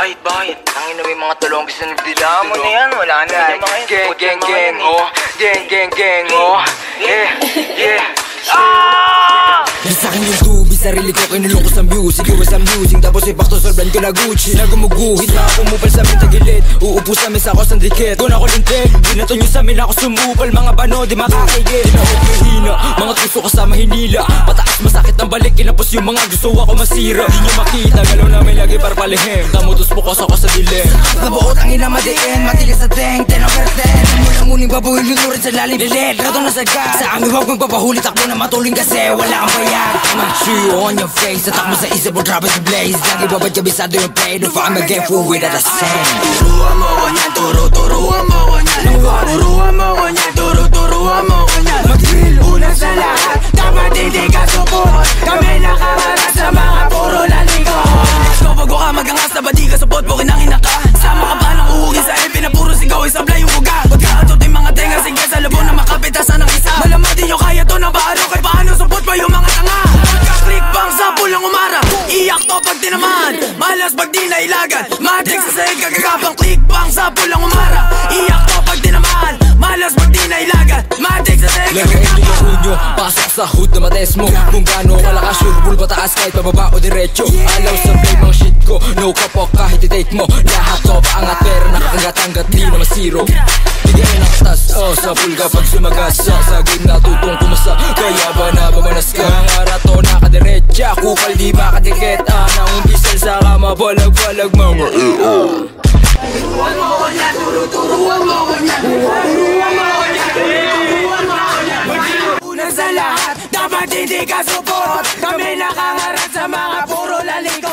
Bakit? Ang ina, may mga tulonggis na nagdila mo na yan. Wala na yan mga yun. Gang, oh. Gang, oh. Yeah. Nasakin yung tubig, sarili ko kinulong ko sa music. Iwas ang music, tapos ipaktosolban ko na Gucci. Na gumuguhit, na pumupal sa amin tagilid. Uupo sa mesa ko sa dikit. Kung ako lintik, binato nyo sa amin ako sumupal. Mga bano, di makakaigit. Di na ako mahina, mga puso kasama hinila. Pataas masakit ang balik, kinapos yung mga gusto ako masira. Di nyo makita, galaw namin lagi para palihim. Tamutos pukos ako sa dilim. Nabuot ang ina madiin, matigas sa teng, 10 over 10. Mula muling babuhin yung lurid sa lalim. Lilit, rato na sagad. Sa amin huwag magpapahuli, takbo na matuling kasi wala kang bayad. I'ma chew on your face, tatak mo sa isip mo, drop it to blaze. Lagi babad kabisado yung play, no I'm a get full with the same. Turuan mo ko niyan, turuan mo ko niyan. Turuan mo ko niyan, turuan mo ko niyan. Mag-drill, unang sa lahat, dapat hindi ka support. Kami nakaharap sa mga puro lalikot. So bago ka magangas na badi ka sa bot, bukin ang inaka. Sama ka ba ng uhugin sa ipin na puro sigaw, isablay yung buga. Ba't ka atot yung mga tenga, sige sa labo na makapitasan ng isa. Malamang di nyo kaya to na baaro, kahit paano support pa yung mga tanga. Pagka-click bang sa pulang umara, iyak to pag tinaman, malas pag di nailagan. Matik sa sahig kagagapang click bang sa pulang umara, iyak to pag tinaman, malas pag di nailagan. Matik sa sahig kagagapang yung unyo, pasok sa hood na mates mo. Kung gaano kalakas yung bull pataas kahit pababa o diretso. Alaw sa play mga shit ko, no kapok kahit i-date mo. Lahat to paangat pero nakakangat-angat di na masiro. Bigay na katas, sa pool kapag sumagasa. Sa game natutong kumasa, kaya ba nababanas ka? Ang arato nakadiretsa, kupal di makadikit. Nang diesel sa kama, balag-balag mga turuan mo ko niya, turuan mo ko niya. Turuan mo ko niya, turuan mo ko niya. Unang sa lahat, dapat hindi ka support. Kami nakaharap sa mga puro laliko.